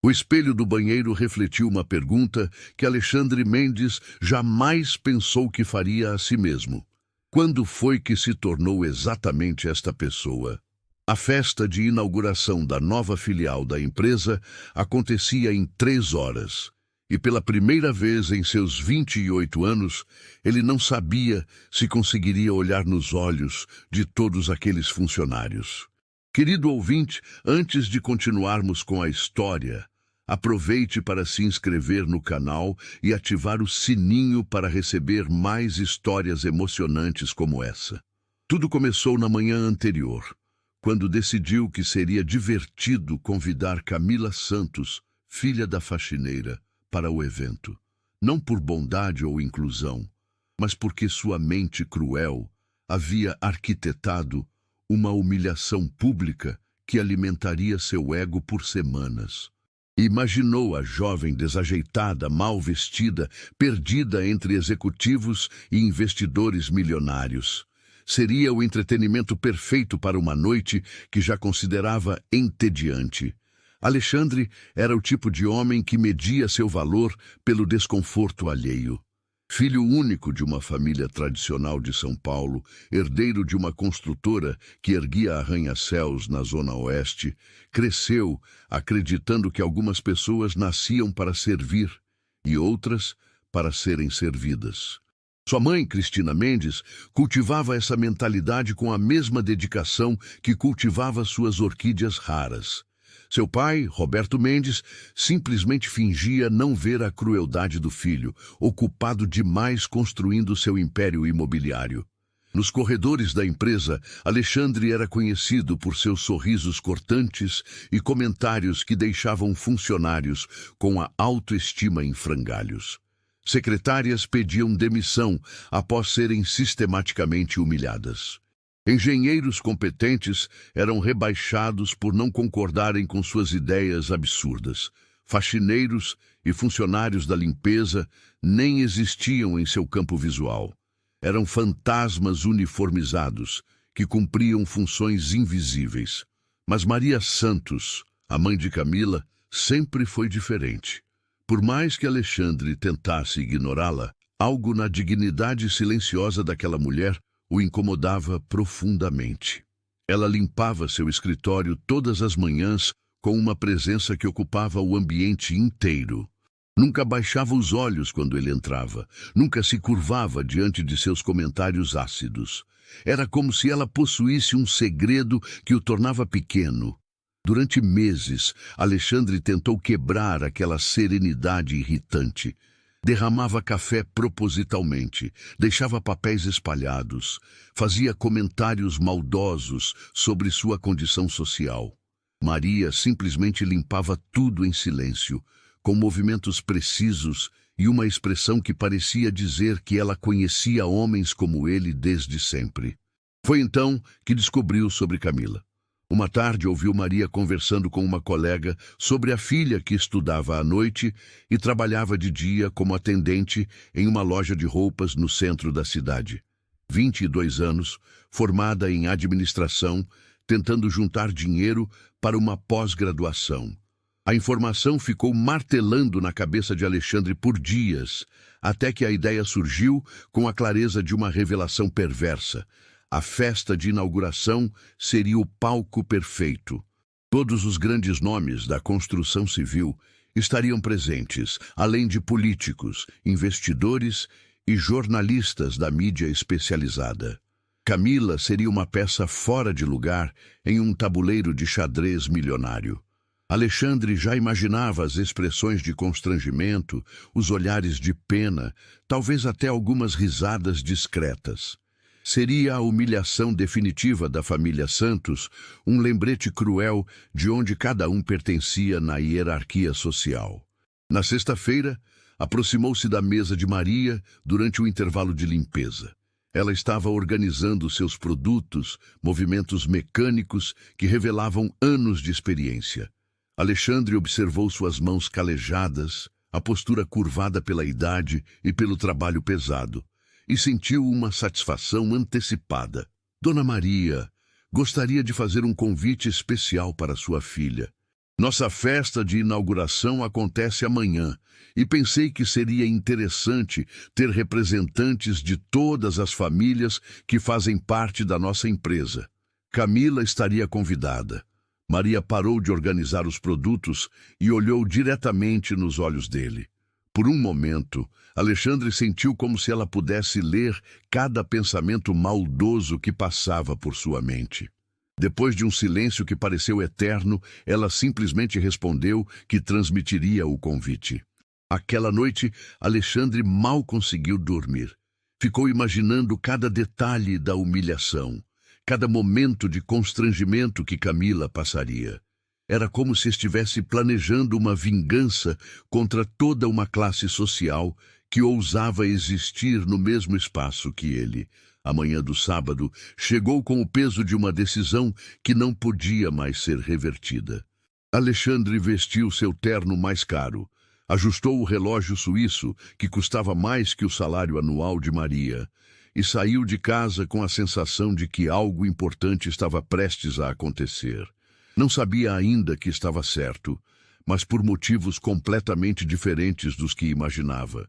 O espelho do banheiro refletiu uma pergunta que Alexandre Mendes jamais pensou que faria a si mesmo. Quando foi que se tornou exatamente esta pessoa? A festa de inauguração da nova filial da empresa acontecia em 3 horas. E pela primeira vez em seus 28 anos, ele não sabia se conseguiria olhar nos olhos de todos aqueles funcionários. Querido ouvinte, antes de continuarmos com a história, aproveite para se inscrever no canal e ativar o sininho para receber mais histórias emocionantes como essa. Tudo começou na manhã anterior, quando decidiu que seria divertido convidar Camila Santos, filha da faxineira, para o evento. Não por bondade ou inclusão, mas porque sua mente cruel havia arquitetado uma humilhação pública que alimentaria seu ego por semanas. Imaginou a jovem desajeitada, mal vestida, perdida entre executivos e investidores milionários. Seria o entretenimento perfeito para uma noite que já considerava entediante. Alexandre era o tipo de homem que media seu valor pelo desconforto alheio. Filho único de uma família tradicional de São Paulo, herdeiro de uma construtora que erguia arranha-céus na Zona Oeste, cresceu acreditando que algumas pessoas nasciam para servir e outras para serem servidas. Sua mãe, Cristina Mendes, cultivava essa mentalidade com a mesma dedicação que cultivava suas orquídeas raras. Seu pai, Roberto Mendes, simplesmente fingia não ver a crueldade do filho, ocupado demais construindo seu império imobiliário. Nos corredores da empresa, Alexandre era conhecido por seus sorrisos cortantes e comentários que deixavam funcionários com a autoestima em frangalhos. Secretárias pediam demissão após serem sistematicamente humilhadas. Engenheiros competentes eram rebaixados por não concordarem com suas ideias absurdas. Faxineiros e funcionários da limpeza nem existiam em seu campo visual. Eram fantasmas uniformizados que cumpriam funções invisíveis. Mas Maria Santos, a mãe de Camila, sempre foi diferente. Por mais que Alexandre tentasse ignorá-la, algo na dignidade silenciosa daquela mulher o incomodava profundamente. Ela limpava seu escritório todas as manhãs com uma presença que ocupava o ambiente inteiro. Nunca baixava os olhos quando ele entrava, nunca se curvava diante de seus comentários ácidos. Era como se ela possuísse um segredo que o tornava pequeno. Durante meses, Alexandre tentou quebrar aquela serenidade irritante. Derramava café propositalmente, deixava papéis espalhados, fazia comentários maldosos sobre sua condição social. Maria simplesmente limpava tudo em silêncio, com movimentos precisos e uma expressão que parecia dizer que ela conhecia homens como ele desde sempre. Foi então que descobriu sobre Camila. Uma tarde ouviu Maria conversando com uma colega sobre a filha que estudava à noite e trabalhava de dia como atendente em uma loja de roupas no centro da cidade. 22 anos, formada em administração, tentando juntar dinheiro para uma pós-graduação. A informação ficou martelando na cabeça de Alexandre por dias, até que a ideia surgiu com a clareza de uma revelação perversa. A festa de inauguração seria o palco perfeito. Todos os grandes nomes da construção civil estariam presentes, além de políticos, investidores e jornalistas da mídia especializada. Camila seria uma peça fora de lugar em um tabuleiro de xadrez milionário. Alexandre já imaginava as expressões de constrangimento, os olhares de pena, talvez até algumas risadas discretas. Seria a humilhação definitiva da família Santos, um lembrete cruel de onde cada um pertencia na hierarquia social. Na sexta-feira, aproximou-se da mesa de Maria durante o intervalo de limpeza. Ela estava organizando seus produtos, movimentos mecânicos que revelavam anos de experiência. Alexandre observou suas mãos calejadas, a postura curvada pela idade e pelo trabalho pesado, e sentiu uma satisfação antecipada. Dona Maria gostaria de fazer um convite especial para sua filha. Nossa festa de inauguração acontece amanhã e pensei que seria interessante ter representantes de todas as famílias que fazem parte da nossa empresa. Camila estaria convidada. Maria parou de organizar os produtos e olhou diretamente nos olhos dele. Por um momento, Alexandre sentiu como se ela pudesse ler cada pensamento maldoso que passava por sua mente. Depois de um silêncio que pareceu eterno, ela simplesmente respondeu que transmitiria o convite. Aquela noite, Alexandre mal conseguiu dormir. Ficou imaginando cada detalhe da humilhação, cada momento de constrangimento que Camila passaria. Era como se estivesse planejando uma vingança contra toda uma classe social que ousava existir no mesmo espaço que ele. A manhã do sábado chegou com o peso de uma decisão que não podia mais ser revertida. Alexandre vestiu seu terno mais caro, ajustou o relógio suíço, que custava mais que o salário anual de Maria, e saiu de casa com a sensação de que algo importante estava prestes a acontecer. Não sabia ainda que estava certo, mas por motivos completamente diferentes dos que imaginava.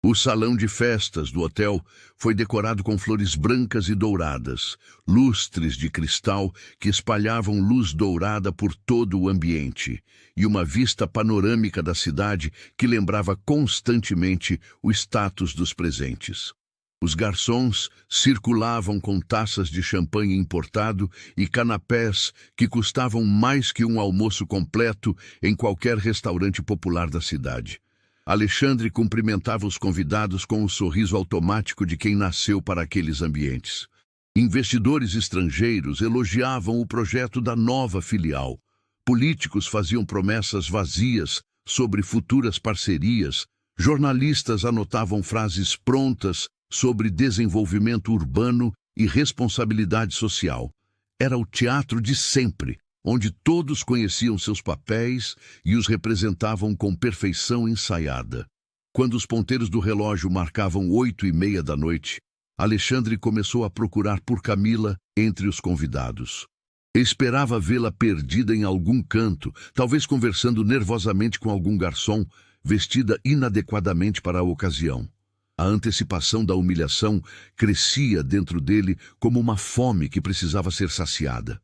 O salão de festas do hotel foi decorado com flores brancas e douradas, lustres de cristal que espalhavam luz dourada por todo o ambiente, e uma vista panorâmica da cidade que lembrava constantemente o status dos presentes. Os garçons circulavam com taças de champanhe importado e canapés que custavam mais que um almoço completo em qualquer restaurante popular da cidade. Alexandre cumprimentava os convidados com o sorriso automático de quem nasceu para aqueles ambientes. Investidores estrangeiros elogiavam o projeto da nova filial. Políticos faziam promessas vazias sobre futuras parcerias. Jornalistas anotavam frases prontas sobre desenvolvimento urbano e responsabilidade social. Era o teatro de sempre, onde todos conheciam seus papéis e os representavam com perfeição ensaiada. Quando os ponteiros do relógio marcavam 8:30 da noite, Alexandre começou a procurar por Camila entre os convidados. Esperava vê-la perdida em algum canto, talvez conversando nervosamente com algum garçom, vestida inadequadamente para a ocasião. A antecipação da humilhação crescia dentro dele como uma fome que precisava ser saciada.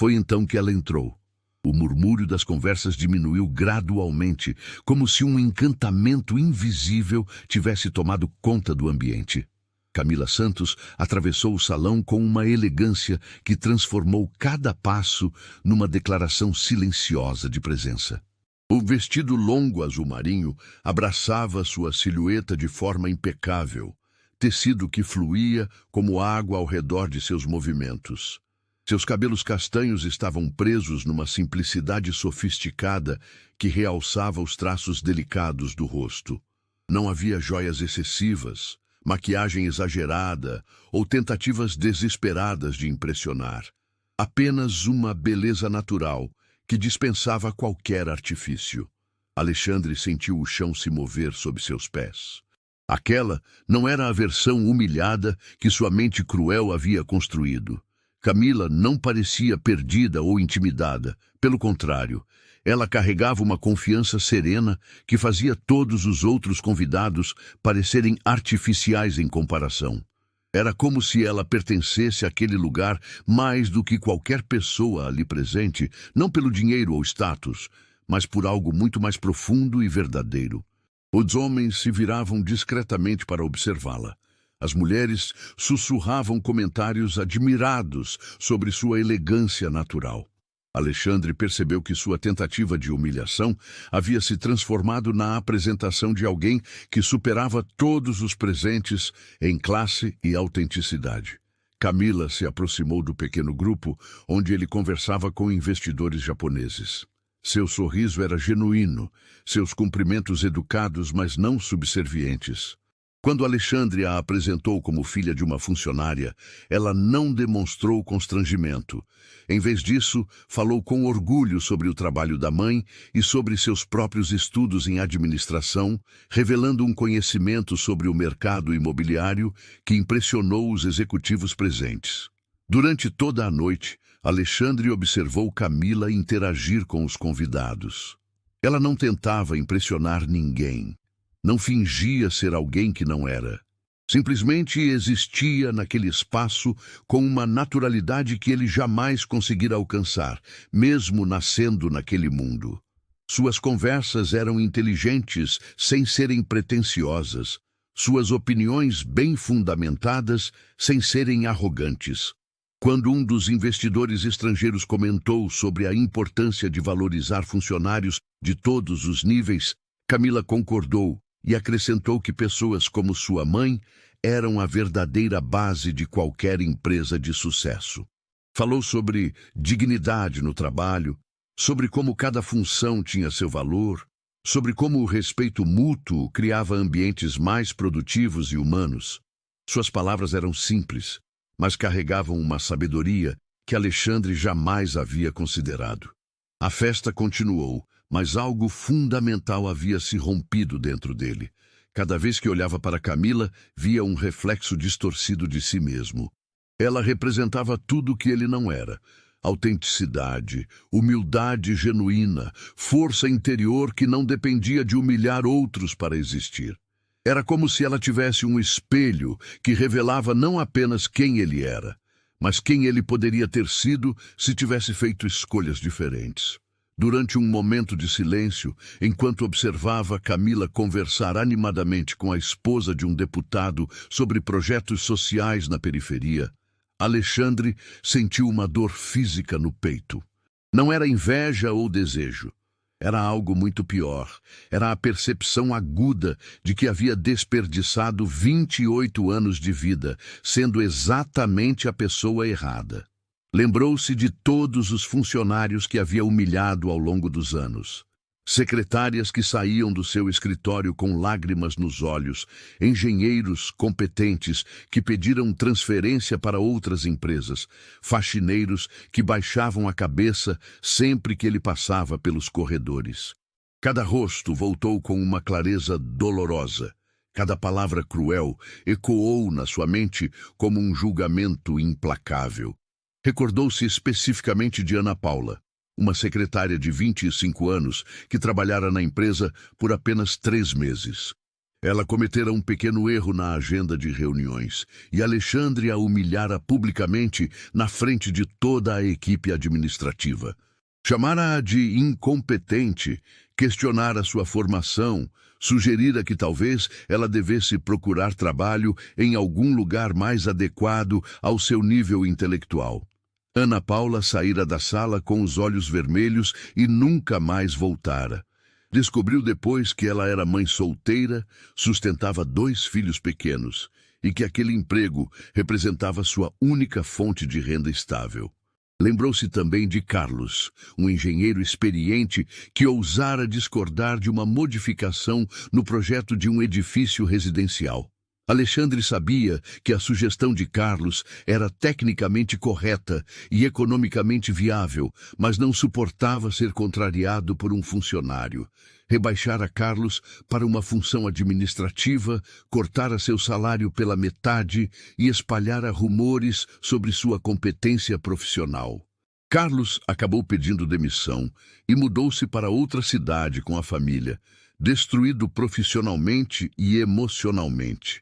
Foi então que ela entrou. O murmúrio das conversas diminuiu gradualmente, como se um encantamento invisível tivesse tomado conta do ambiente. Camila Santos atravessou o salão com uma elegância que transformou cada passo numa declaração silenciosa de presença. O vestido longo azul marinho abraçava sua silhueta de forma impecável, tecido que fluía como água ao redor de seus movimentos. Seus cabelos castanhos estavam presos numa simplicidade sofisticada que realçava os traços delicados do rosto. Não havia joias excessivas, maquiagem exagerada ou tentativas desesperadas de impressionar. Apenas uma beleza natural que dispensava qualquer artifício. Alexandre sentiu o chão se mover sob seus pés. Aquela não era a versão humilhada que sua mente cruel havia construído. Camila não parecia perdida ou intimidada. Pelo contrário, ela carregava uma confiança serena que fazia todos os outros convidados parecerem artificiais em comparação. Era como se ela pertencesse àquele lugar mais do que qualquer pessoa ali presente, não pelo dinheiro ou status, mas por algo muito mais profundo e verdadeiro. Os homens se viravam discretamente para observá-la. As mulheres sussurravam comentários admirados sobre sua elegância natural. Alexandre percebeu que sua tentativa de humilhação havia se transformado na apresentação de alguém que superava todos os presentes em classe e autenticidade. Camila se aproximou do pequeno grupo onde ele conversava com investidores japoneses. Seu sorriso era genuíno, seus cumprimentos educados, mas não subservientes. Quando Alexandre a apresentou como filha de uma funcionária, ela não demonstrou constrangimento. Em vez disso, falou com orgulho sobre o trabalho da mãe e sobre seus próprios estudos em administração, revelando um conhecimento sobre o mercado imobiliário que impressionou os executivos presentes. Durante toda a noite, Alexandre observou Camila interagir com os convidados. Ela não tentava impressionar ninguém. Não fingia ser alguém que não era. Simplesmente existia naquele espaço com uma naturalidade que ele jamais conseguira alcançar, mesmo nascendo naquele mundo. Suas conversas eram inteligentes sem serem pretensiosas. Suas opiniões bem fundamentadas sem serem arrogantes. Quando um dos investidores estrangeiros comentou sobre a importância de valorizar funcionários de todos os níveis, Camila concordou e acrescentou que pessoas como sua mãe eram a verdadeira base de qualquer empresa de sucesso. Falou sobre dignidade no trabalho, sobre como cada função tinha seu valor, sobre como o respeito mútuo criava ambientes mais produtivos e humanos. Suas palavras eram simples, mas carregavam uma sabedoria que Alexandre jamais havia considerado. A festa continuou, mas algo fundamental havia se rompido dentro dele. Cada vez que olhava para Camila, via um reflexo distorcido de si mesmo. Ela representava tudo o que ele não era. Autenticidade, humildade genuína, força interior que não dependia de humilhar outros para existir. Era como se ela tivesse um espelho que revelava não apenas quem ele era, mas quem ele poderia ter sido se tivesse feito escolhas diferentes. Durante um momento de silêncio, enquanto observava Camila conversar animadamente com a esposa de um deputado sobre projetos sociais na periferia, Alexandre sentiu uma dor física no peito. Não era inveja ou desejo. Era algo muito pior. Era a percepção aguda de que havia desperdiçado 28 anos de vida, sendo exatamente a pessoa errada. Lembrou-se de todos os funcionários que havia humilhado ao longo dos anos. Secretárias que saíam do seu escritório com lágrimas nos olhos, engenheiros competentes que pediram transferência para outras empresas, faxineiros que baixavam a cabeça sempre que ele passava pelos corredores. Cada rosto voltou com uma clareza dolorosa. Cada palavra cruel ecoou na sua mente como um julgamento implacável. Recordou-se especificamente de Ana Paula, uma secretária de 25 anos que trabalhara na empresa por apenas 3 meses. Ela cometera um pequeno erro na agenda de reuniões e Alexandre a humilhara publicamente na frente de toda a equipe administrativa. Chamara-a de incompetente, questionara sua formação, sugerira que talvez ela devesse procurar trabalho em algum lugar mais adequado ao seu nível intelectual. Ana Paula saíra da sala com os olhos vermelhos e nunca mais voltara. Descobriu depois que ela era mãe solteira, sustentava 2 filhos pequenos e que aquele emprego representava sua única fonte de renda estável. Lembrou-se também de Carlos, um engenheiro experiente que ousara discordar de uma modificação no projeto de um edifício residencial. Alexandre sabia que a sugestão de Carlos era tecnicamente correta e economicamente viável, mas não suportava ser contrariado por um funcionário. Rebaixara Carlos para uma função administrativa, cortara seu salário pela metade e espalhara rumores sobre sua competência profissional. Carlos acabou pedindo demissão e mudou-se para outra cidade com a família, destruído profissionalmente e emocionalmente.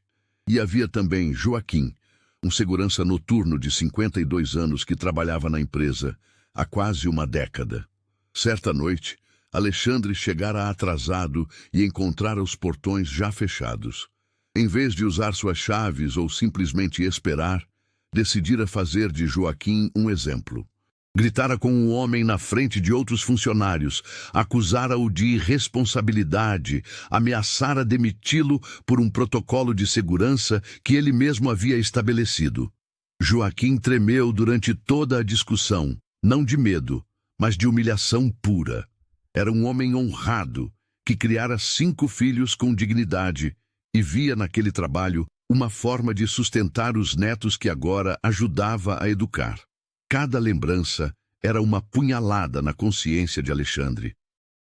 E havia também Joaquim, um segurança noturno de 52 anos que trabalhava na empresa há quase uma década. Certa noite, Alexandre chegara atrasado e encontrara os portões já fechados. Em vez de usar suas chaves ou simplesmente esperar, decidira fazer de Joaquim um exemplo. Gritara com um homem na frente de outros funcionários, acusara-o de irresponsabilidade, ameaçara demiti-lo por um protocolo de segurança que ele mesmo havia estabelecido. Joaquim tremeu durante toda a discussão, não de medo, mas de humilhação pura. Era um homem honrado, que criara 5 filhos com dignidade e via naquele trabalho uma forma de sustentar os netos que agora ajudava a educar. Cada lembrança era uma punhalada na consciência de Alexandre.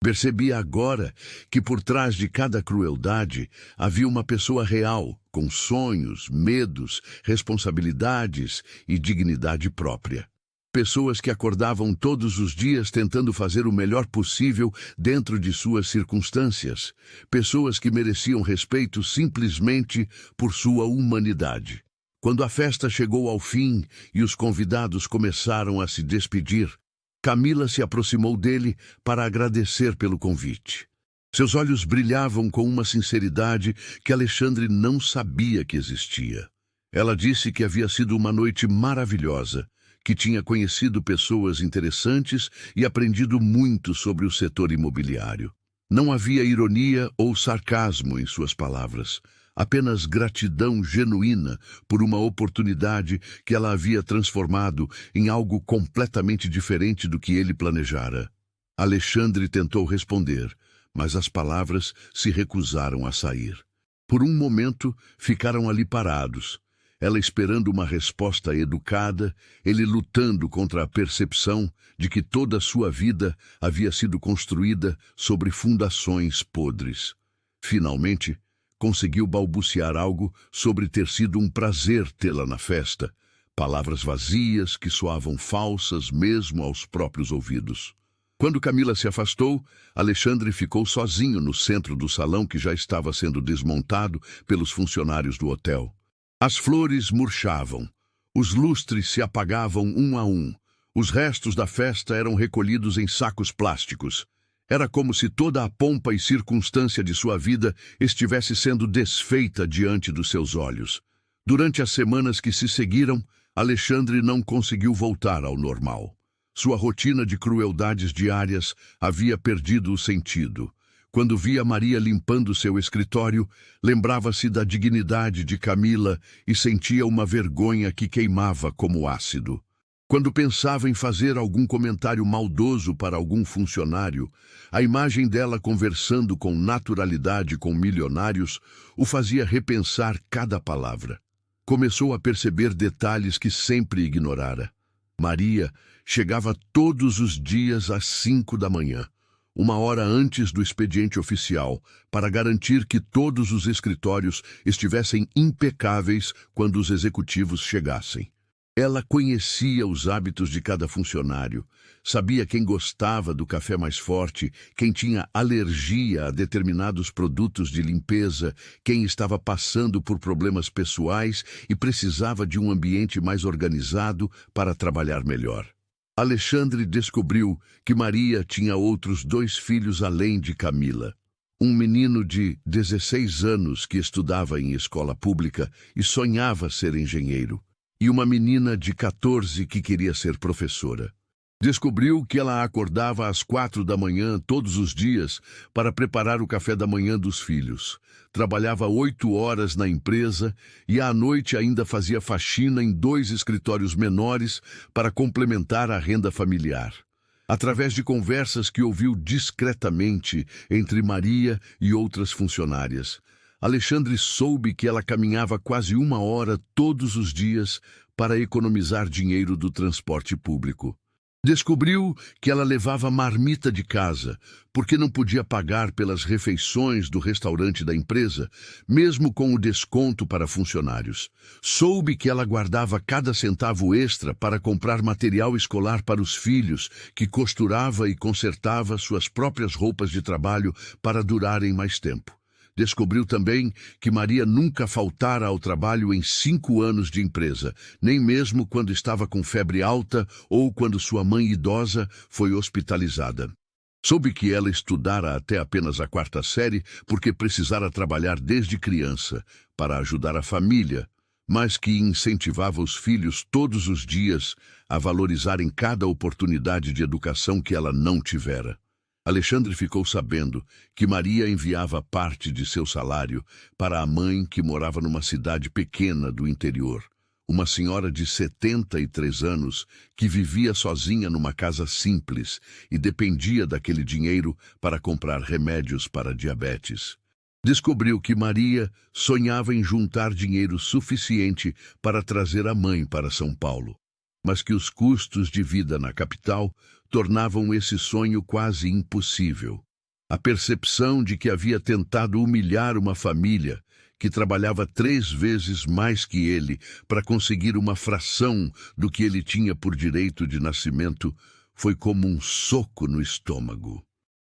Percebia agora que por trás de cada crueldade havia uma pessoa real, com sonhos, medos, responsabilidades e dignidade própria. Pessoas que acordavam todos os dias tentando fazer o melhor possível dentro de suas circunstâncias. Pessoas que mereciam respeito simplesmente por sua humanidade. Quando a festa chegou ao fim e os convidados começaram a se despedir, Camila se aproximou dele para agradecer pelo convite. Seus olhos brilhavam com uma sinceridade que Alexandre não sabia que existia. Ela disse que havia sido uma noite maravilhosa, que tinha conhecido pessoas interessantes e aprendido muito sobre o setor imobiliário. Não havia ironia ou sarcasmo em suas palavras, apenas gratidão genuína por uma oportunidade que ela havia transformado em algo completamente diferente do que ele planejara. Alexandre tentou responder, mas as palavras se recusaram a sair. Por um momento, ficaram ali parados, ela esperando uma resposta educada, ele lutando contra a percepção de que toda a sua vida havia sido construída sobre fundações podres. Finalmente, conseguiu balbuciar algo sobre ter sido um prazer tê-la na festa, palavras vazias que soavam falsas mesmo aos próprios ouvidos. Quando Camila se afastou, Alexandre ficou sozinho no centro do salão que já estava sendo desmontado pelos funcionários do hotel. As flores murchavam, os lustres se apagavam um a um, os restos da festa eram recolhidos em sacos plásticos. Era como se toda a pompa e circunstância de sua vida estivesse sendo desfeita diante dos seus olhos. Durante as semanas que se seguiram, Alexandre não conseguiu voltar ao normal. Sua rotina de crueldades diárias havia perdido o sentido. Quando via Maria limpando seu escritório, lembrava-se da dignidade de Camila e sentia uma vergonha que queimava como ácido. Quando pensava em fazer algum comentário maldoso para algum funcionário, a imagem dela conversando com naturalidade com milionários o fazia repensar cada palavra. Começou a perceber detalhes que sempre ignorara. Maria chegava todos os dias às 5 da manhã. Uma hora antes do expediente oficial, para garantir que todos os escritórios estivessem impecáveis quando os executivos chegassem. Ela conhecia os hábitos de cada funcionário, sabia quem gostava do café mais forte, quem tinha alergia a determinados produtos de limpeza, quem estava passando por problemas pessoais e precisava de um ambiente mais organizado para trabalhar melhor. Alexandre descobriu que Maria tinha outros 2 filhos além de Camila. Um menino de 16 anos que estudava em escola pública e sonhava ser engenheiro, e uma menina de 14 que queria ser professora. Descobriu que ela acordava às 4 da manhã todos os dias para preparar o café da manhã dos filhos. Trabalhava 8 horas na empresa e à noite ainda fazia faxina em 2 escritórios menores para complementar a renda familiar. Através de conversas que ouviu discretamente entre Maria e outras funcionárias, Alexandre soube que ela caminhava quase 1 hora todos os dias para economizar dinheiro do transporte público. Descobriu que ela levava marmita de casa, porque não podia pagar pelas refeições do restaurante da empresa, mesmo com o desconto para funcionários. Soube que ela guardava cada centavo extra para comprar material escolar para os filhos, que costurava e consertava suas próprias roupas de trabalho para durarem mais tempo. Descobriu também que Maria nunca faltara ao trabalho em 5 anos de empresa, nem mesmo quando estava com febre alta ou quando sua mãe idosa foi hospitalizada. Soube que ela estudara até apenas a 4ª série porque precisara trabalhar desde criança para ajudar a família, mas que incentivava os filhos todos os dias a valorizarem cada oportunidade de educação que ela não tivera. Alexandre ficou sabendo que Maria enviava parte de seu salário para a mãe que morava numa cidade pequena do interior, uma senhora de 73 anos que vivia sozinha numa casa simples e dependia daquele dinheiro para comprar remédios para diabetes. Descobriu que Maria sonhava em juntar dinheiro suficiente para trazer a mãe para São Paulo, mas que os custos de vida na capital tornavam esse sonho quase impossível. A percepção de que havia tentado humilhar uma família que trabalhava 3 vezes mais que ele para conseguir uma fração do que ele tinha por direito de nascimento, foi como um soco no estômago.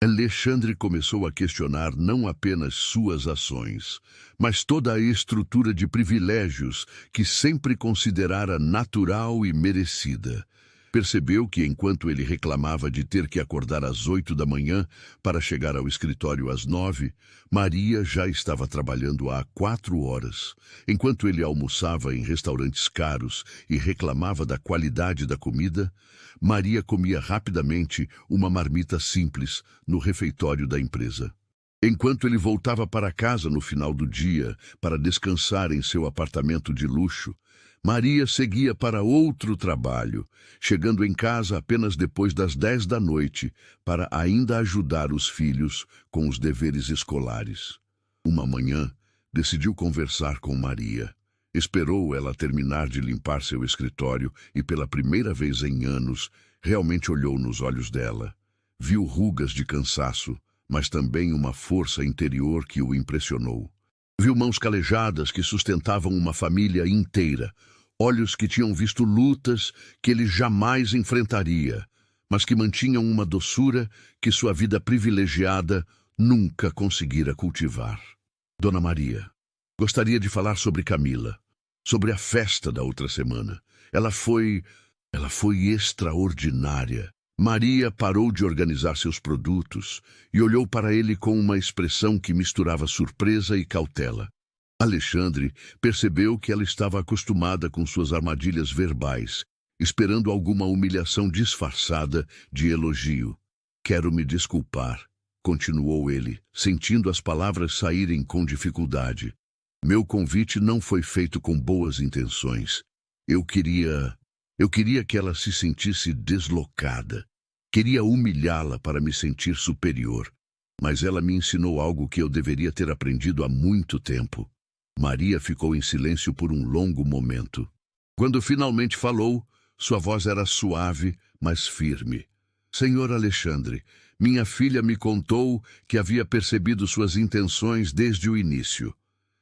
Alexandre começou a questionar não apenas suas ações, mas toda a estrutura de privilégios que sempre considerara natural e merecida. Percebeu que, enquanto ele reclamava de ter que acordar às 8 da manhã para chegar ao escritório às 9, Maria já estava trabalhando há 4 horas. Enquanto ele almoçava em restaurantes caros e reclamava da qualidade da comida, Maria comia rapidamente uma marmita simples no refeitório da empresa. Enquanto ele voltava para casa no final do dia para descansar em seu apartamento de luxo, Maria seguia para outro trabalho, chegando em casa apenas depois das 10 da noite para ainda ajudar os filhos com os deveres escolares. Uma manhã, decidiu conversar com Maria. Esperou ela terminar de limpar seu escritório e, pela primeira vez em anos, realmente olhou nos olhos dela. Viu rugas de cansaço, mas também uma força interior que o impressionou. Viu mãos calejadas que sustentavam uma família inteira, olhos que tinham visto lutas que ele jamais enfrentaria, mas que mantinham uma doçura que sua vida privilegiada nunca conseguira cultivar. Dona Maria, gostaria de falar sobre Camila, sobre a festa da outra semana. Ela foi extraordinária. Maria parou de organizar seus produtos e olhou para ele com uma expressão que misturava surpresa e cautela. Alexandre percebeu que ela estava acostumada com suas armadilhas verbais, esperando alguma humilhação disfarçada de elogio. "Quero me desculpar", continuou ele, sentindo as palavras saírem com dificuldade. "Meu convite não foi feito com boas intenções. Eu queria que ela se sentisse deslocada. Queria humilhá-la para me sentir superior. Mas ela me ensinou algo que eu deveria ter aprendido há muito tempo." Maria ficou em silêncio por um longo momento. Quando finalmente falou, sua voz era suave, mas firme. "Senhor Alexandre, minha filha me contou que havia percebido suas intenções desde o início.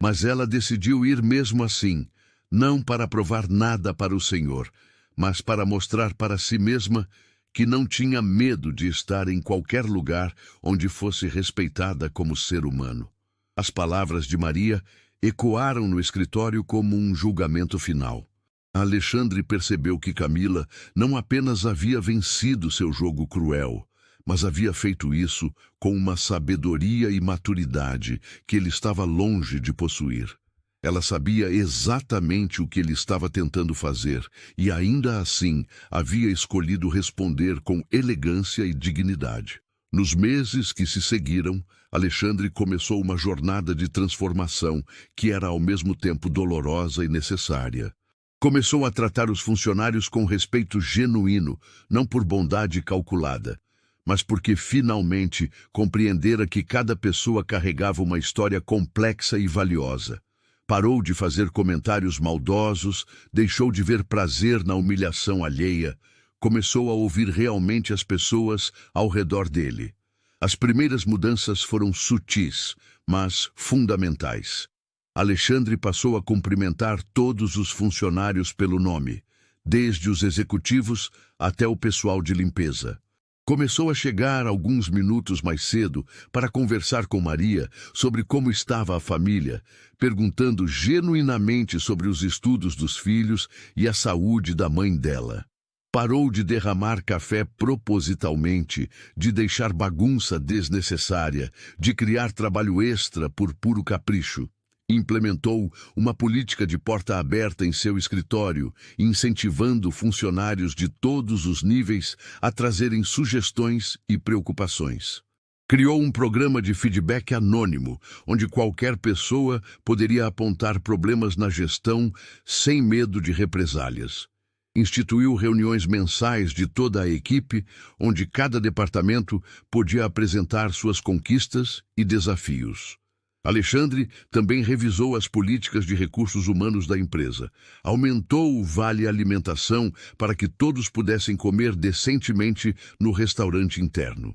Mas ela decidiu ir mesmo assim, não para provar nada para o Senhor, mas para mostrar para si mesma que não tinha medo de estar em qualquer lugar onde fosse respeitada como ser humano." As palavras de Maria ecoaram no escritório como um julgamento final. Alexandre percebeu que Camila não apenas havia vencido seu jogo cruel, mas havia feito isso com uma sabedoria e maturidade que ele estava longe de possuir. Ela sabia exatamente o que ele estava tentando fazer e, ainda assim, havia escolhido responder com elegância e dignidade. Nos meses que se seguiram, Alexandre começou uma jornada de transformação que era ao mesmo tempo dolorosa e necessária. Começou a tratar os funcionários com respeito genuíno, não por bondade calculada, mas porque finalmente compreendera que cada pessoa carregava uma história complexa e valiosa. Parou de fazer comentários maldosos, deixou de ver prazer na humilhação alheia, começou a ouvir realmente as pessoas ao redor dele. As primeiras mudanças foram sutis, mas fundamentais. Alexandre passou a cumprimentar todos os funcionários pelo nome, desde os executivos até o pessoal de limpeza. Começou a chegar alguns minutos mais cedo para conversar com Maria sobre como estava a família, perguntando genuinamente sobre os estudos dos filhos e a saúde da mãe dela. Parou de derramar café propositalmente, de deixar bagunça desnecessária, de criar trabalho extra por puro capricho. Implementou uma política de porta aberta em seu escritório, incentivando funcionários de todos os níveis a trazerem sugestões e preocupações. Criou um programa de feedback anônimo, onde qualquer pessoa poderia apontar problemas na gestão sem medo de represálias. Instituiu reuniões mensais de toda a equipe, onde cada departamento podia apresentar suas conquistas e desafios. Alexandre também revisou as políticas de recursos humanos da empresa. Aumentou o vale alimentação para que todos pudessem comer decentemente no restaurante interno.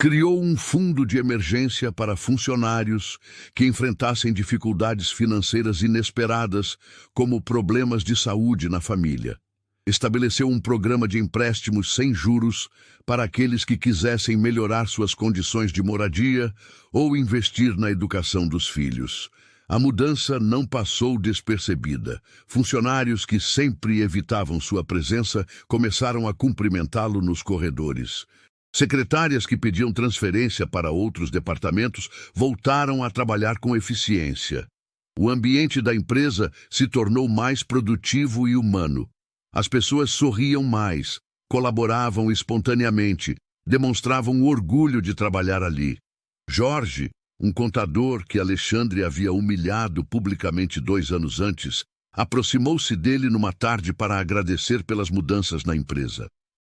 Criou um fundo de emergência para funcionários que enfrentassem dificuldades financeiras inesperadas, como problemas de saúde na família. Estabeleceu um programa de empréstimos sem juros para aqueles que quisessem melhorar suas condições de moradia ou investir na educação dos filhos. A mudança não passou despercebida. Funcionários que sempre evitavam sua presença começaram a cumprimentá-lo nos corredores. Secretárias que pediam transferência para outros departamentos voltaram a trabalhar com eficiência. O ambiente da empresa se tornou mais produtivo e humano. As pessoas sorriam mais, colaboravam espontaneamente, demonstravam orgulho de trabalhar ali. Jorge, um contador que Alexandre havia humilhado publicamente 2 anos antes, aproximou-se dele numa tarde para agradecer pelas mudanças na empresa.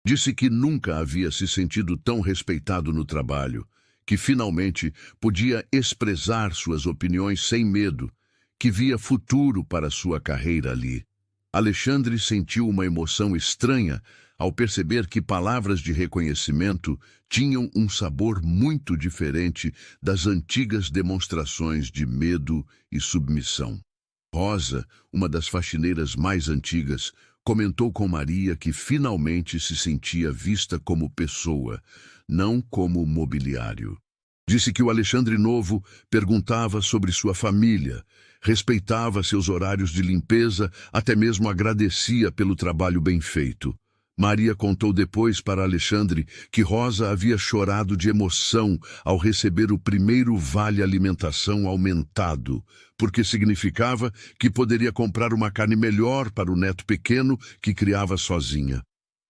Disse que nunca havia se sentido tão respeitado no trabalho, que finalmente podia expressar suas opiniões sem medo, que via futuro para sua carreira ali. Alexandre sentiu uma emoção estranha ao perceber que palavras de reconhecimento tinham um sabor muito diferente das antigas demonstrações de medo e submissão. Rosa, uma das faxineiras mais antigas, comentou com Maria que finalmente se sentia vista como pessoa, não como mobiliário. Disse que o Alexandre novo perguntava sobre sua família, respeitava seus horários de limpeza, até mesmo agradecia pelo trabalho bem feito. Maria contou depois para Alexandre que Rosa havia chorado de emoção ao receber o primeiro vale-alimentação aumentado, porque significava que poderia comprar uma carne melhor para o neto pequeno que criava sozinha.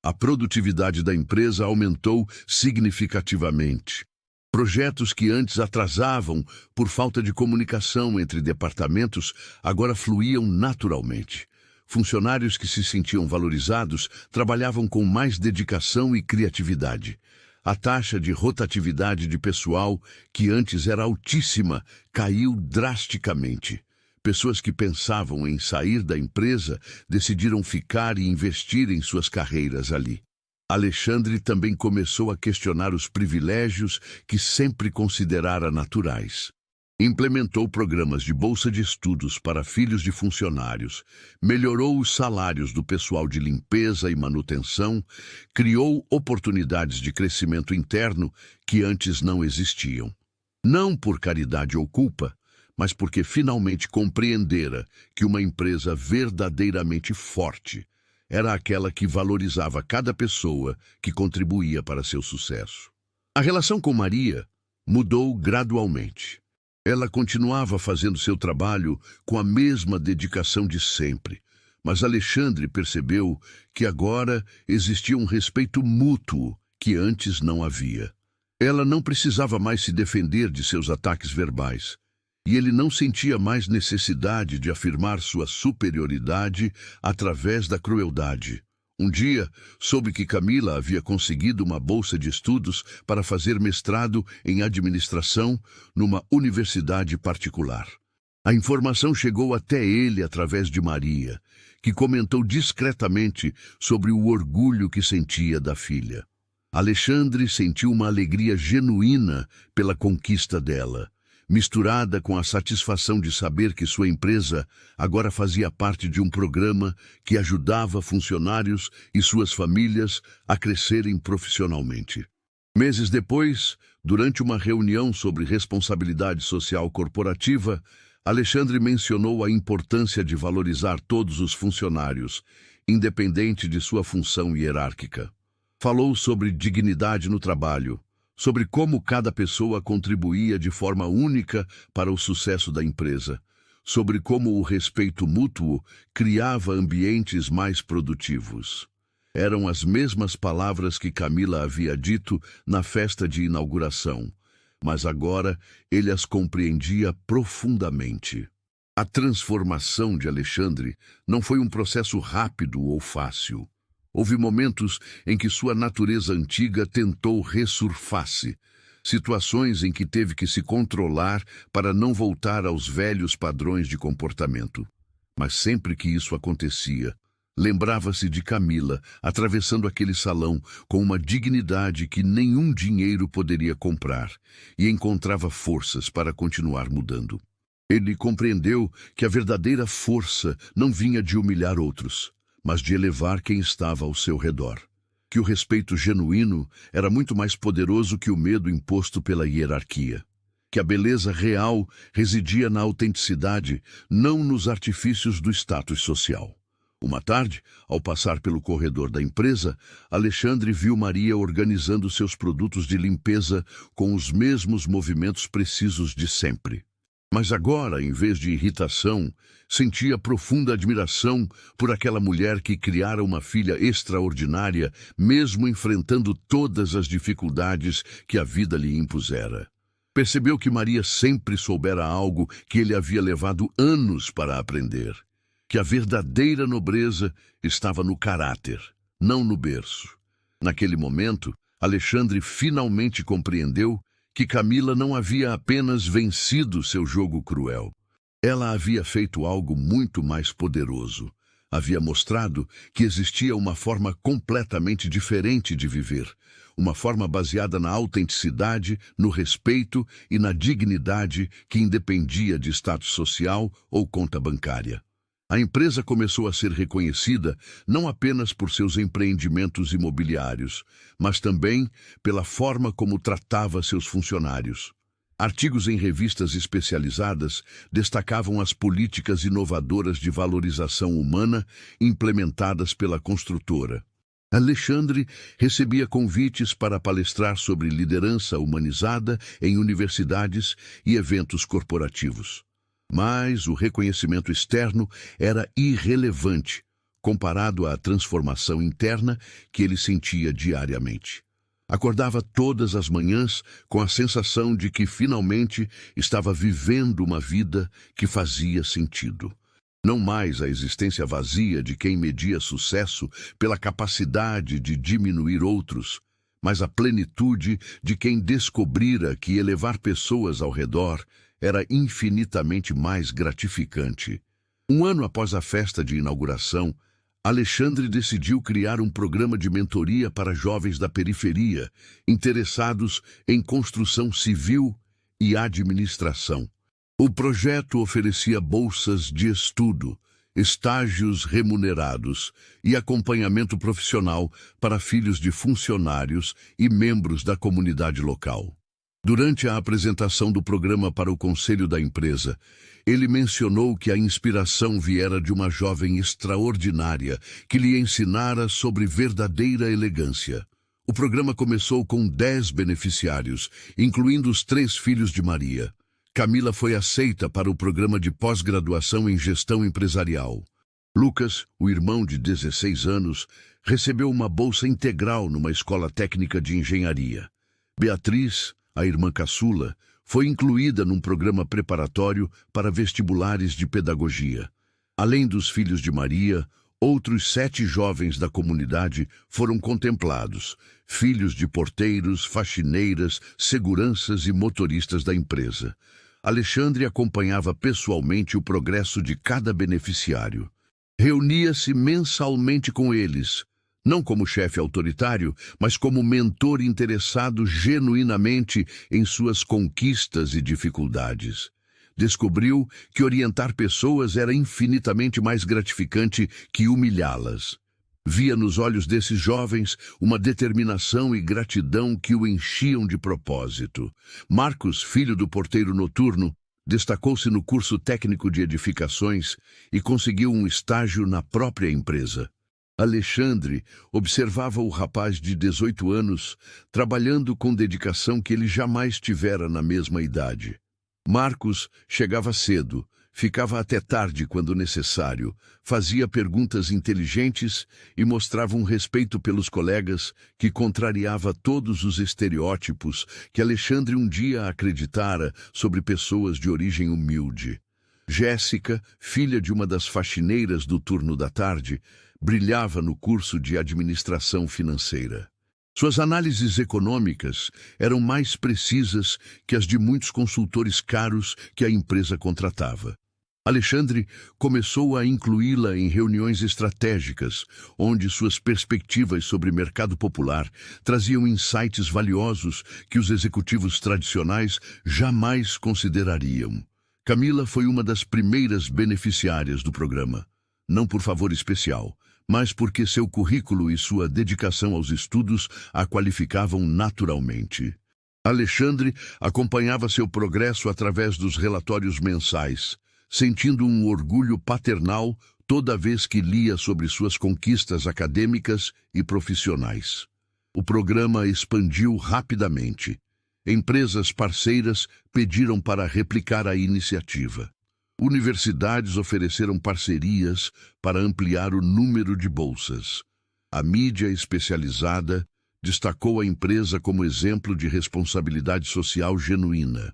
A produtividade da empresa aumentou significativamente. Projetos que antes atrasavam por falta de comunicação entre departamentos agora fluíam naturalmente. Funcionários que se sentiam valorizados trabalhavam com mais dedicação e criatividade. A taxa de rotatividade de pessoal, que antes era altíssima, caiu drasticamente. Pessoas que pensavam em sair da empresa decidiram ficar e investir em suas carreiras ali. Alexandre também começou a questionar os privilégios que sempre considerara naturais. Implementou programas de bolsa de estudos para filhos de funcionários, melhorou os salários do pessoal de limpeza e manutenção, criou oportunidades de crescimento interno que antes não existiam. Não por caridade ou culpa, mas porque finalmente compreendera que uma empresa verdadeiramente forte era aquela que valorizava cada pessoa que contribuía para seu sucesso. A relação com Maria mudou gradualmente. Ela continuava fazendo seu trabalho com a mesma dedicação de sempre, mas Alexandre percebeu que agora existia um respeito mútuo que antes não havia. Ela não precisava mais se defender de seus ataques verbais, e ele não sentia mais necessidade de afirmar sua superioridade através da crueldade. Um dia, soube que Camila havia conseguido uma bolsa de estudos para fazer mestrado em administração numa universidade particular. A informação chegou até ele através de Maria, que comentou discretamente sobre o orgulho que sentia da filha. Alexandre sentiu uma alegria genuína pela conquista dela, misturada com a satisfação de saber que sua empresa agora fazia parte de um programa que ajudava funcionários e suas famílias a crescerem profissionalmente. Meses depois, durante uma reunião sobre responsabilidade social corporativa, Alexandre mencionou a importância de valorizar todos os funcionários, independente de sua função hierárquica. Falou sobre dignidade no trabalho, sobre como cada pessoa contribuía de forma única para o sucesso da empresa, sobre como o respeito mútuo criava ambientes mais produtivos. Eram as mesmas palavras que Camila havia dito na festa de inauguração, mas agora ele as compreendia profundamente. A transformação de Alexandre não foi um processo rápido ou fácil. Houve momentos em que sua natureza antiga tentou ressurfar-se, situações em que teve que se controlar para não voltar aos velhos padrões de comportamento. Mas sempre que isso acontecia, Lembrava-se de Camila atravessando aquele salão com uma dignidade que nenhum dinheiro poderia comprar e encontrava forças para continuar mudando. Ele compreendeu que a verdadeira força não vinha de humilhar outros, mas de elevar quem estava ao seu redor. Que o respeito genuíno era muito mais poderoso que o medo imposto pela hierarquia. Que a beleza real residia na autenticidade, não nos artifícios do status social. Uma tarde, ao passar pelo corredor da empresa, Alexandre viu Maria organizando seus produtos de limpeza com os mesmos movimentos precisos de sempre. Mas agora, em vez de irritação, sentia profunda admiração por aquela mulher que criara uma filha extraordinária, mesmo enfrentando todas as dificuldades que a vida lhe impusera. Percebeu que Maria sempre soubera algo que ele havia levado anos para aprender. Que a verdadeira nobreza estava no caráter, não no berço. Naquele momento, Alexandre finalmente compreendeu que Camila não havia apenas vencido seu jogo cruel. Ela havia feito algo muito mais poderoso. Havia mostrado que existia uma forma completamente diferente de viver, uma forma baseada na autenticidade, no respeito e na dignidade que independia de status social ou conta bancária. A empresa começou a ser reconhecida não apenas por seus empreendimentos imobiliários, mas também pela forma como tratava seus funcionários. Artigos em revistas especializadas destacavam as políticas inovadoras de valorização humana implementadas pela construtora. Alexandre recebia convites para palestrar sobre liderança humanizada em universidades e eventos corporativos. Mas o reconhecimento externo era irrelevante comparado à transformação interna que ele sentia diariamente. Acordava todas as manhãs com a sensação de que finalmente estava vivendo uma vida que fazia sentido. Não mais a existência vazia de quem media sucesso pela capacidade de diminuir outros, mas a plenitude de quem descobrira que elevar pessoas ao redor era infinitamente mais gratificante. Um ano após a festa de inauguração, Alexandre decidiu criar um programa de mentoria para jovens da periferia, interessados em construção civil e administração. O projeto oferecia bolsas de estudo, estágios remunerados e acompanhamento profissional para filhos de funcionários e membros da comunidade local. Durante a apresentação do programa para o conselho da empresa, ele mencionou que a inspiração viera de uma jovem extraordinária que lhe ensinara sobre verdadeira elegância. O programa começou com 10 beneficiários, incluindo os 3 filhos de Maria. Camila foi aceita para o programa de pós-graduação em gestão empresarial. Lucas, o irmão de 16 anos, recebeu uma bolsa integral numa escola técnica de engenharia. Beatriz, a irmã caçula, foi incluída num programa preparatório para vestibulares de pedagogia. Além dos filhos de Maria, outros 7 jovens da comunidade foram contemplados, filhos de porteiros, faxineiras, seguranças e motoristas da empresa. Alexandre acompanhava pessoalmente o progresso de cada beneficiário. Reunia-se mensalmente com eles, não como chefe autoritário, mas como mentor interessado genuinamente em suas conquistas e dificuldades. Descobriu que orientar pessoas era infinitamente mais gratificante que humilhá-las. Via nos olhos desses jovens uma determinação e gratidão que o enchiam de propósito. Marcos, filho do porteiro noturno, destacou-se no curso técnico de edificações e conseguiu um estágio na própria empresa. Alexandre observava o rapaz de 18 anos trabalhando com dedicação que ele jamais tivera na mesma idade. Marcos chegava cedo, ficava até tarde quando necessário, fazia perguntas inteligentes e mostrava um respeito pelos colegas que contrariava todos os estereótipos que Alexandre um dia acreditara sobre pessoas de origem humilde. Jéssica, filha de uma das faxineiras do turno da tarde, brilhava no curso de administração financeira. Suas análises econômicas eram mais precisas que as de muitos consultores caros que a empresa contratava. Alexandre começou a incluí-la em reuniões estratégicas, onde suas perspectivas sobre mercado popular traziam insights valiosos que os executivos tradicionais jamais considerariam. Camila foi uma das primeiras beneficiárias do programa, não por favor especial, mas porque seu currículo e sua dedicação aos estudos a qualificavam naturalmente. Alexandre acompanhava seu progresso através dos relatórios mensais, sentindo um orgulho paternal toda vez que lia sobre suas conquistas acadêmicas e profissionais. O programa expandiu rapidamente. Empresas parceiras pediram para replicar a iniciativa. Universidades ofereceram parcerias para ampliar o número de bolsas. A mídia especializada destacou a empresa como exemplo de responsabilidade social genuína.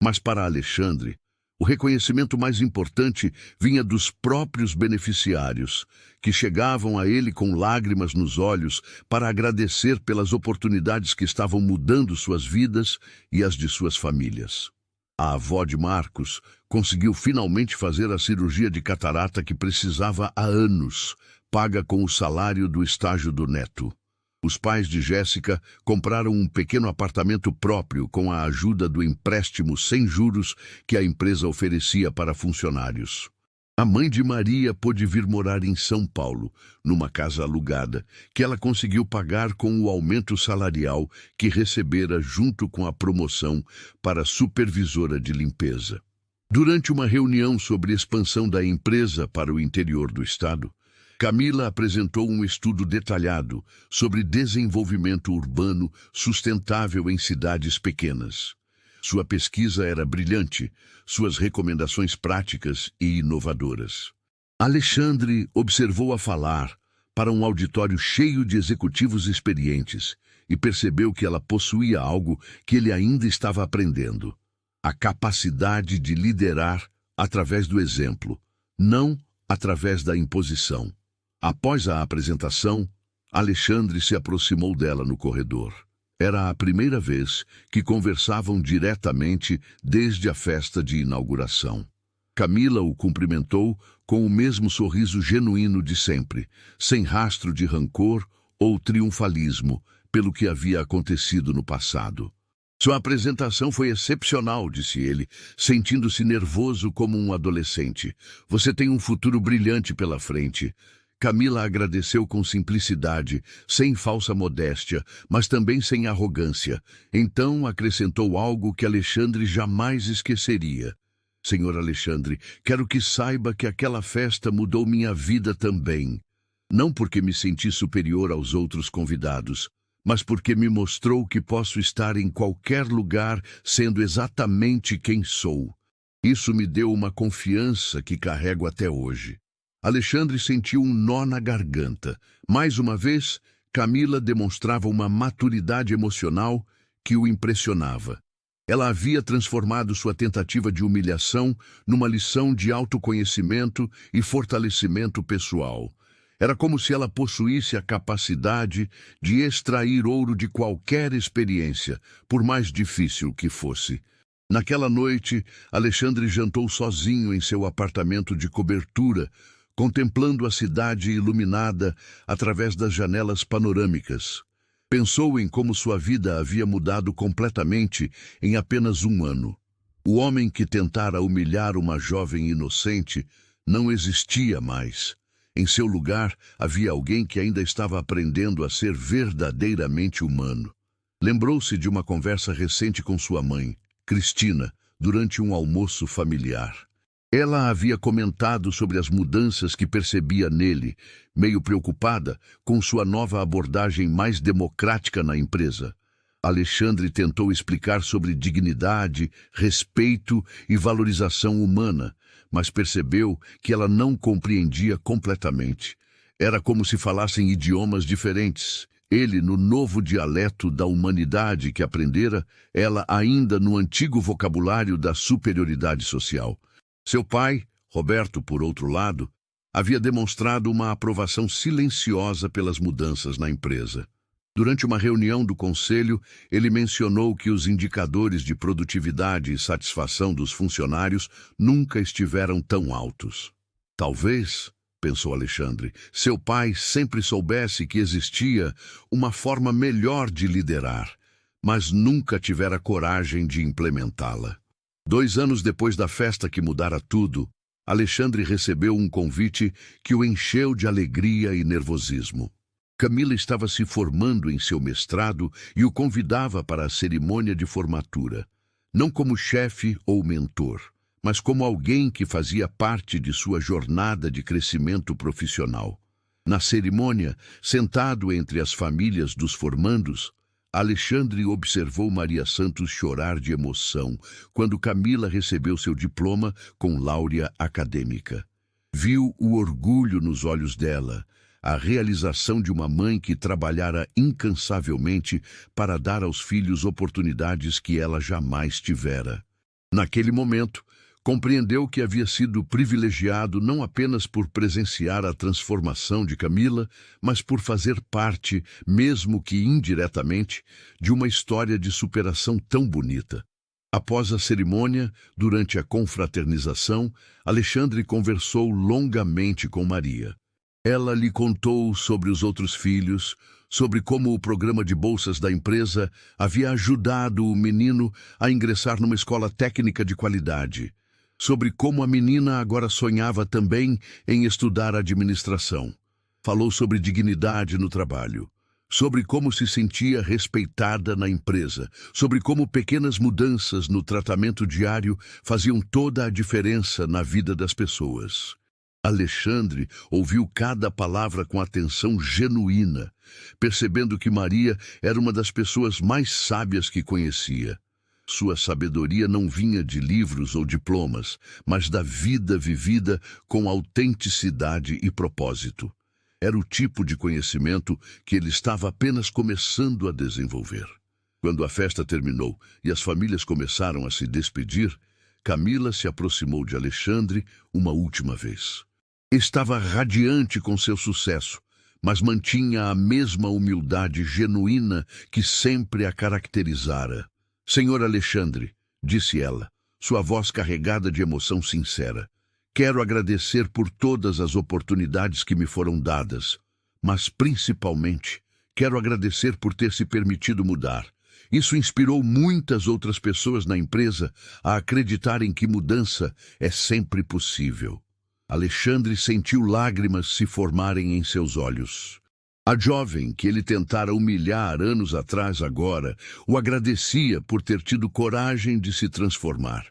Mas para Alexandre, o reconhecimento mais importante vinha dos próprios beneficiários, que chegavam a ele com lágrimas nos olhos para agradecer pelas oportunidades que estavam mudando suas vidas e as de suas famílias. A avó de Marcos conseguiu finalmente fazer a cirurgia de catarata que precisava há anos, paga com o salário do estágio do neto. Os pais de Jéssica compraram um pequeno apartamento próprio com a ajuda do empréstimo sem juros que a empresa oferecia para funcionários. A mãe de Maria pôde vir morar em São Paulo, numa casa alugada, que ela conseguiu pagar com o aumento salarial que recebera junto com a promoção para supervisora de limpeza. Durante uma reunião sobre expansão da empresa para o interior do estado, Camila apresentou um estudo detalhado sobre desenvolvimento urbano sustentável em cidades pequenas. Sua pesquisa era brilhante, suas recomendações práticas e inovadoras. Alexandre observou-a falar para um auditório cheio de executivos experientes e percebeu que ela possuía algo que ele ainda estava aprendendo: a capacidade de liderar através do exemplo, não através da imposição. Após a apresentação, Alexandre se aproximou dela no corredor. Era a primeira vez que conversavam diretamente desde a festa de inauguração. Camila o cumprimentou com o mesmo sorriso genuíno de sempre, sem rastro de rancor ou triunfalismo pelo que havia acontecido no passado. Sua apresentação foi excepcional, disse ele, sentindo-se nervoso como um adolescente. Você tem um futuro brilhante pela frente. Camila agradeceu com simplicidade, sem falsa modéstia, mas também sem arrogância. Então acrescentou algo que Alexandre jamais esqueceria. Senhor Alexandre, quero que saiba que aquela festa mudou minha vida também. Não porque me senti superior aos outros convidados, mas porque me mostrou que posso estar em qualquer lugar sendo exatamente quem sou. Isso me deu uma confiança que carrego até hoje. Alexandre sentiu um nó na garganta. Mais uma vez, Camila demonstrava uma maturidade emocional que o impressionava. Ela havia transformado sua tentativa de humilhação numa lição de autoconhecimento e fortalecimento pessoal. Era como se ela possuísse a capacidade de extrair ouro de qualquer experiência, por mais difícil que fosse. Naquela noite, Alexandre jantou sozinho em seu apartamento de cobertura, contemplando a cidade iluminada através das janelas panorâmicas. Pensou em como sua vida havia mudado completamente em apenas um ano. O homem que tentara humilhar uma jovem inocente não existia mais. Em seu lugar, havia alguém que ainda estava aprendendo a ser verdadeiramente humano. Lembrou-se de uma conversa recente com sua mãe, Cristina, durante um almoço familiar. Ela havia comentado sobre as mudanças que percebia nele, meio preocupada com sua nova abordagem mais democrática na empresa. Alexandre tentou explicar sobre dignidade, respeito e valorização humana, mas percebeu que ela não compreendia completamente. Era como se falassem idiomas diferentes. Ele no novo dialeto da humanidade que aprendera, ela ainda no antigo vocabulário da superioridade social. Seu pai, Roberto, por outro lado, havia demonstrado uma aprovação silenciosa pelas mudanças na empresa. Durante uma reunião do conselho, ele mencionou que os indicadores de produtividade e satisfação dos funcionários nunca estiveram tão altos. Talvez, pensou Alexandre, seu pai sempre soubesse que existia uma forma melhor de liderar, mas nunca tivera coragem de implementá-la. 2 anos depois da festa que mudara tudo, Alexandre recebeu um convite que o encheu de alegria e nervosismo. Camila estava se formando em seu mestrado e o convidava para a cerimônia de formatura, não como chefe ou mentor, mas como alguém que fazia parte de sua jornada de crescimento profissional. Na cerimônia, sentado entre as famílias dos formandos, Alexandre observou Maria Santos chorar de emoção quando Camila recebeu seu diploma com láurea acadêmica. Viu o orgulho nos olhos dela, a realização de uma mãe que trabalhara incansavelmente para dar aos filhos oportunidades que ela jamais tivera. Naquele momento, compreendeu que havia sido privilegiado não apenas por presenciar a transformação de Camila, mas por fazer parte, mesmo que indiretamente, de uma história de superação tão bonita. Após a cerimônia, durante a confraternização, Alexandre conversou longamente com Maria. Ela lhe contou sobre os outros filhos, sobre como o programa de bolsas da empresa havia ajudado o menino a ingressar numa escola técnica de qualidade, sobre como a menina agora sonhava também em estudar administração. Falou sobre dignidade no trabalho, sobre como se sentia respeitada na empresa, sobre como pequenas mudanças no tratamento diário faziam toda a diferença na vida das pessoas. Alexandre ouviu cada palavra com atenção genuína, percebendo que Maria era uma das pessoas mais sábias que conhecia. Sua sabedoria não vinha de livros ou diplomas, mas da vida vivida com autenticidade e propósito. Era o tipo de conhecimento que ele estava apenas começando a desenvolver. Quando a festa terminou e as famílias começaram a se despedir, Camila se aproximou de Alexandre uma última vez. Estava radiante com seu sucesso, mas mantinha a mesma humildade genuína que sempre a caracterizara. Senhor Alexandre, disse ela, sua voz carregada de emoção sincera, quero agradecer por todas as oportunidades que me foram dadas, mas principalmente quero agradecer por ter se permitido mudar. Isso inspirou muitas outras pessoas na empresa a acreditarem que mudança é sempre possível. Alexandre sentiu lágrimas se formarem em seus olhos. A jovem que ele tentara humilhar anos atrás agora o agradecia por ter tido coragem de se transformar.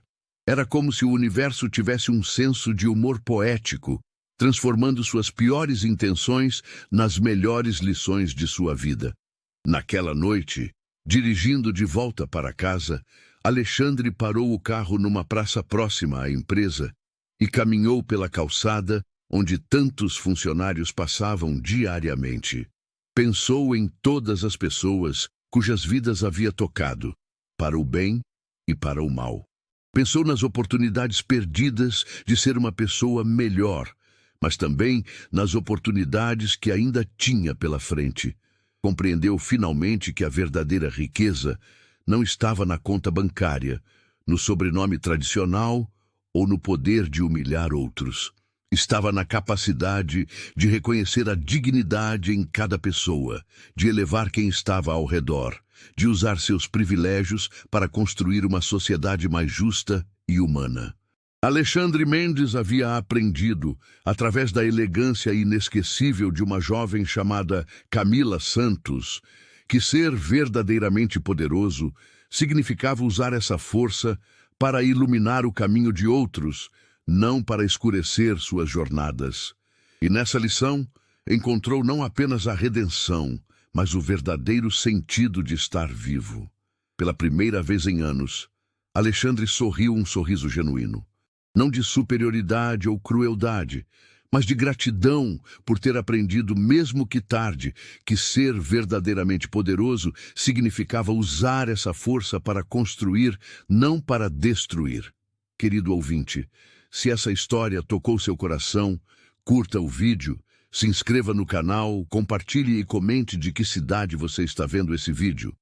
Era como se o universo tivesse um senso de humor poético, transformando suas piores intenções nas melhores lições de sua vida. Naquela noite, dirigindo de volta para casa, Alexandre parou o carro numa praça próxima à empresa e caminhou pela calçada onde tantos funcionários passavam diariamente. Pensou em todas as pessoas cujas vidas havia tocado, para o bem e para o mal. Pensou nas oportunidades perdidas de ser uma pessoa melhor, mas também nas oportunidades que ainda tinha pela frente. Compreendeu finalmente que a verdadeira riqueza não estava na conta bancária, no sobrenome tradicional ou no poder de humilhar outros. Estava na capacidade de reconhecer a dignidade em cada pessoa, de elevar quem estava ao redor, de usar seus privilégios para construir uma sociedade mais justa e humana. Alexandre Mendes havia aprendido, através da elegância inesquecível de uma jovem chamada Camila Santos, que ser verdadeiramente poderoso significava usar essa força para iluminar o caminho de outros, não para escurecer suas jornadas. E nessa lição, encontrou não apenas a redenção, mas o verdadeiro sentido de estar vivo. Pela primeira vez em anos, Alexandre sorriu um sorriso genuíno. Não de superioridade ou crueldade, mas de gratidão por ter aprendido, mesmo que tarde, que ser verdadeiramente poderoso significava usar essa força para construir, não para destruir. Querido ouvinte, se essa história tocou seu coração, curta o vídeo, Se inscreva no canal, compartilhe e comente de que cidade você está vendo esse vídeo.